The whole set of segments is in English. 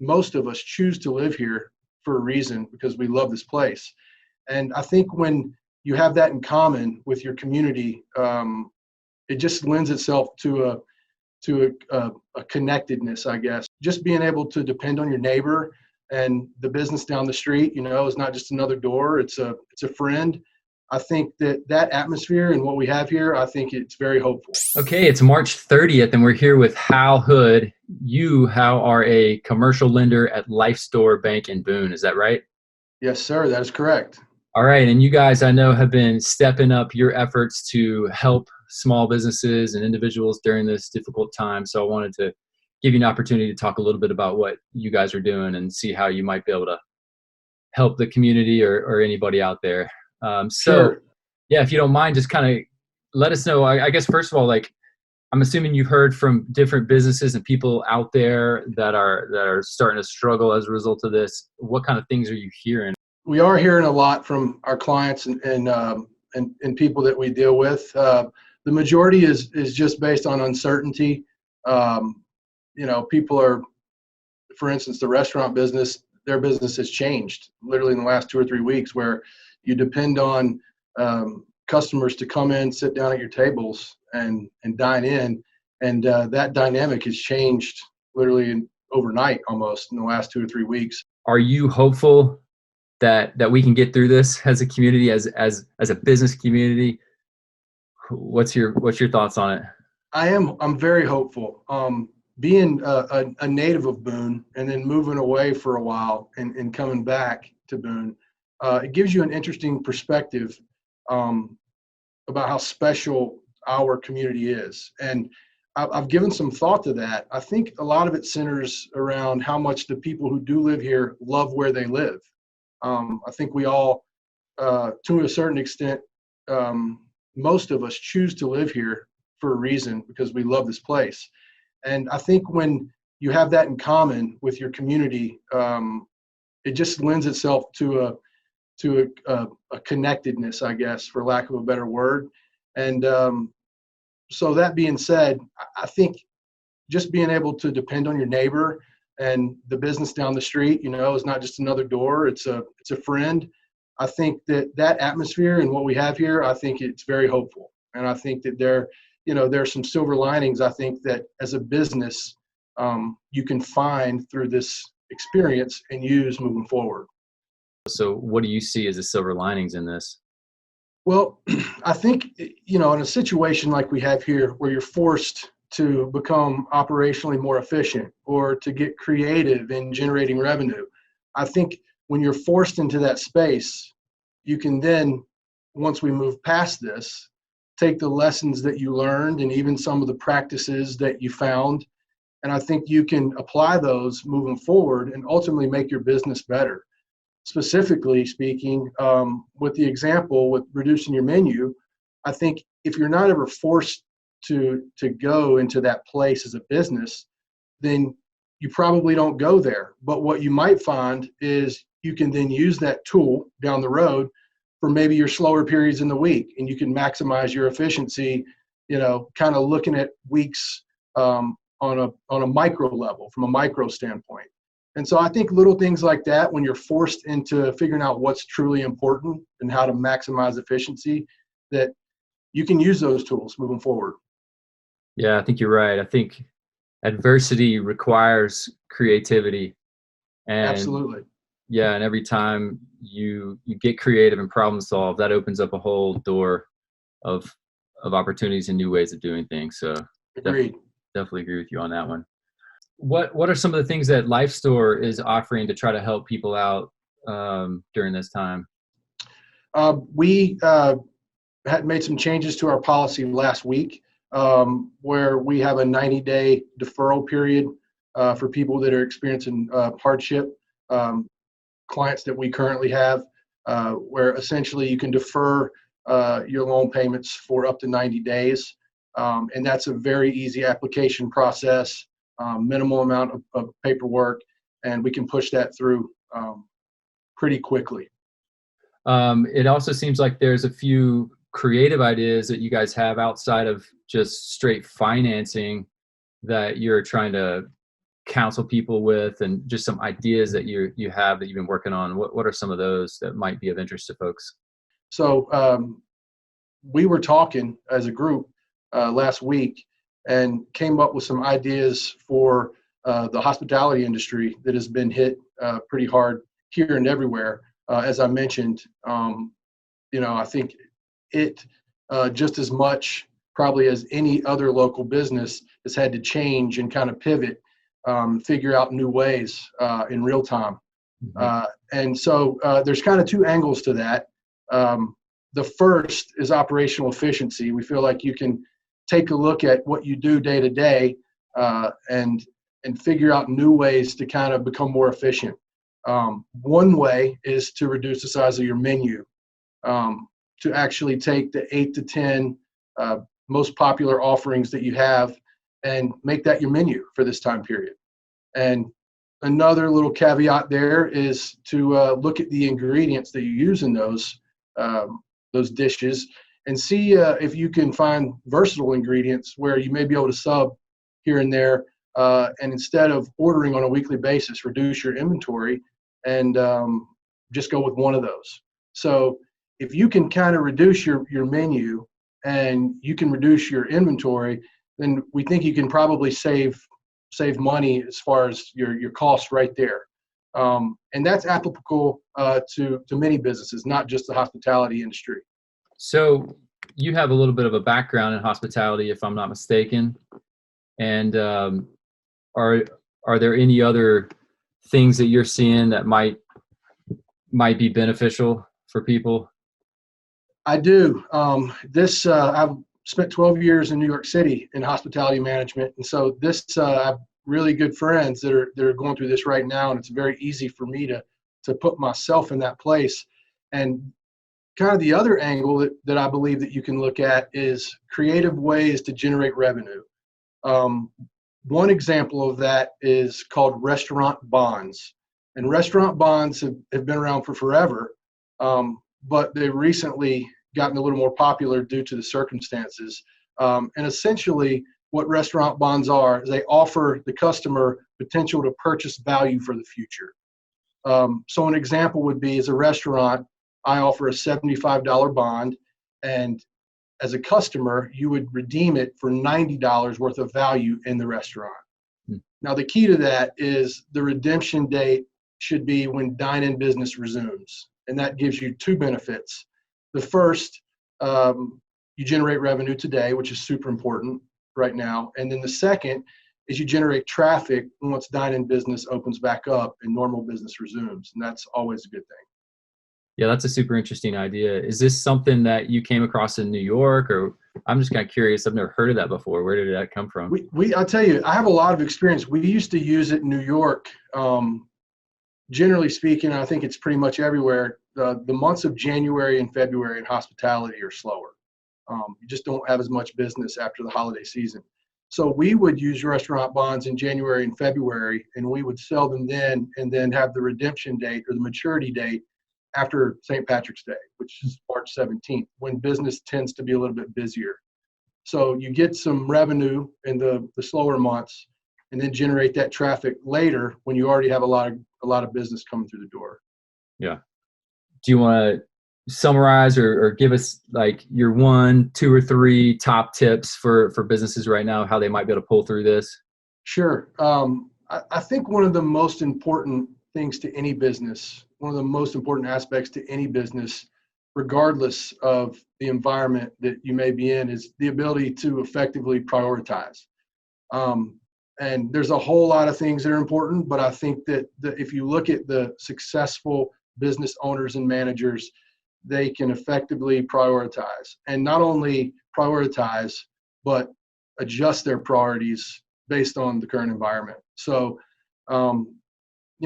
most of us choose to live here for a reason, because we love this place. And I think when you have that in common with your community, it just lends itself to a connectedness, I guess. Just being able to depend on your neighbor, and the business down the street, is not just another door, it's a friend. I think that atmosphere and what we have here, I think it's very hopeful. Okay, it's March 30th, and we're here with Hal Hood. You, Hal, are a commercial lender at LifeStore Bank in Boone. Is that right? Yes, sir. That is correct. All right, and you guys, I know, have been stepping up your efforts to help small businesses and individuals during this difficult time. So I wanted to give you an opportunity to talk a little bit about what you guys are doing and see how you might be able to help the community or anybody out there. Sure. Yeah, if you don't mind, just kind of let us know. I guess, first of all, I'm assuming you've heard from different businesses and people out there that are starting to struggle as a result of this. What kind of things are you hearing? We are hearing a lot from our clients and people that we deal with. The majority is just based on uncertainty. People are, for instance, the restaurant business, their business has changed literally in the last 2 or 3 weeks, where you depend on customers to come in, sit down at your tables and dine in. And that dynamic has changed literally overnight, almost, in the last 2 or 3 weeks. Are you hopeful that we can get through this as a community, as a business community? What's your thoughts on it? I'm very hopeful. Being a native of Boone and then moving away for a while and coming back to Boone, it gives you an interesting perspective about how special our community is. And I've given some thought to that. I think a lot of it centers around how much the people who do live here love where they live. I think we all, to a certain extent, most of us choose to live here for a reason, because we love this place. And I think when you have that in common with your community, it just lends itself to a connectedness, I guess, for lack of a better word. And so that being said, I think just being able to depend on your neighbor and the business down the street, is not just another door, it's a friend. I think that atmosphere and what we have here, I think it's very hopeful. And I think that there are some silver linings, I think, that as a business, you can find through this experience and use moving forward. So what do you see as the silver linings in this? Well, I think, in a situation like we have here, where you're forced to become operationally more efficient or to get creative in generating revenue, I think when you're forced into that space, you can then, once we move past this, take the lessons that you learned and even some of the practices that you found, and I think you can apply those moving forward and ultimately make your business better. Specifically speaking, with the example with reducing your menu, I think if you're not ever forced to go into that place as a business, then you probably don't go there. But what you might find is you can then use that tool down the road for maybe your slower periods in the week, and you can maximize your efficiency, kind of looking at weeks on a micro level, from a micro standpoint. And so I think little things like that, when you're forced into figuring out what's truly important and how to maximize efficiency, that you can use those tools moving forward. Yeah, I think you're right. I think adversity requires creativity. And absolutely. Yeah, and every time you get creative and problem solve, that opens up a whole door of opportunities and new ways of doing things. So agreed. Definitely agree with you on that one. What are some of the things that LifeStore is offering to try to help people out during this time? We had made some changes to our policy last week, where we have a 90-day deferral period for people that are experiencing hardship. Clients that we currently have, where essentially you can defer your loan payments for up to 90 days. And that's a very easy application process, minimal amount of paperwork, and we can push that through pretty quickly. It also seems like there's a few creative ideas that you guys have outside of just straight financing that you're trying to counsel people with, and just some ideas that you have that you've been working on? What are some of those that might be of interest to folks? So we were talking as a group last week and came up with some ideas for the hospitality industry that has been hit pretty hard here and everywhere. As I mentioned, I think it just as much probably as any other local business has had to change and kind of pivot, figure out new ways in real time. Mm-hmm. And so there's kind of two angles to that. The first is operational efficiency. We feel like you can take a look at what you do day to day and figure out new ways to kind of become more efficient. One way is to reduce the size of your menu, to actually take the 8 to 10 most popular offerings that you have and make that your menu for this time period. And another little caveat there is to look at the ingredients that you use in those dishes and see if you can find versatile ingredients where you may be able to sub here and there, and instead of ordering on a weekly basis, reduce your inventory and just go with one of those. So if you can kind of reduce your menu and you can reduce your inventory, then we think you can probably save money as far as your costs right there. And that's applicable to many businesses, not just the hospitality industry. So you have a little bit of a background in hospitality, if I'm not mistaken. And are there any other things that you're seeing that might be beneficial for people? I do. I've spent 12 years in New York City in hospitality management, and so I have really good friends that are going through this right now, and it's very easy for me to put myself in that place. And kind of the other angle that I believe that you can look at is creative ways to generate revenue. One example of that is called restaurant bonds. And restaurant bonds have been around for forever, but they've recently gotten a little more popular due to the circumstances. And essentially, what restaurant bonds are is they offer the customer potential to purchase value for the future. So an example would be, as a restaurant, I offer a $75 bond, and as a customer, you would redeem it for $90 worth of value in the restaurant. Now, the key to that is the redemption date should be when dine-in business resumes, and that gives you two benefits. The first, you generate revenue today, which is super important right now, and then the second is you generate traffic once dine-in business opens back up and normal business resumes, and that's always a good thing. Yeah, that's a super interesting idea. Is this something that you came across in New York, or I'm just kind of curious? I've never heard of that before. Where did that come from? I'll tell you, I have a lot of experience. We used to use it in New York. Generally speaking, I think it's pretty much everywhere. The months of January and February in hospitality are slower. You just don't have as much business after the holiday season. So we would use restaurant bonds in January and February, and we would sell them then, and then have the redemption date or the maturity date after St. Patrick's Day, which is March 17th, when business tends to be a little bit busier. So you get some revenue in the slower months, and then generate that traffic later when you already have a lot of business coming through the door. Yeah. Do you want to summarize or give us like your 1, 2, or 3 top tips for businesses right now, how they might be able to pull through this? Sure. I think one of the most important things to any business, one of the most important aspects to any business, regardless of the environment that you may be in, is the ability to effectively prioritize. And there's a whole lot of things that are important, but I think that if you look at the successful business owners and managers, they can effectively prioritize, and not only prioritize, but adjust their priorities based on the current environment. So,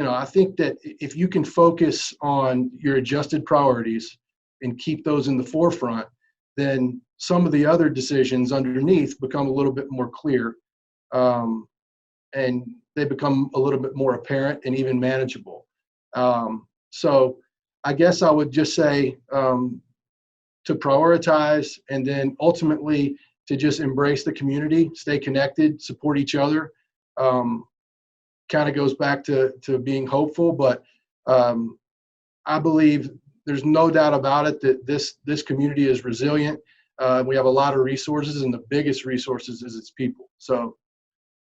I think that if you can focus on your adjusted priorities and keep those in the forefront, then some of the other decisions underneath become a little bit more clear, and they become a little bit more apparent and even manageable. So I guess I would just say to prioritize, and then ultimately to just embrace the community, stay connected, support each other. kind of goes back to being hopeful. But I believe there's no doubt about it that this community is resilient. We have a lot of resources, and the biggest resources is its people. So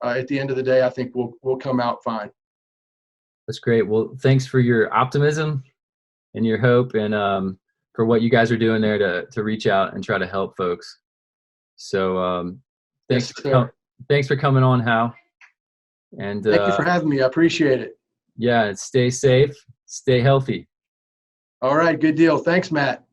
at the end of the day, I think we'll come out fine. That's great. Well, thanks for your optimism and your hope, and for what you guys are doing there to reach out and try to help folks. So thanks thanks for coming on, Hal. And thank you for having me. I appreciate it. Yeah, stay safe, stay healthy. All right, good deal. Thanks, Matt.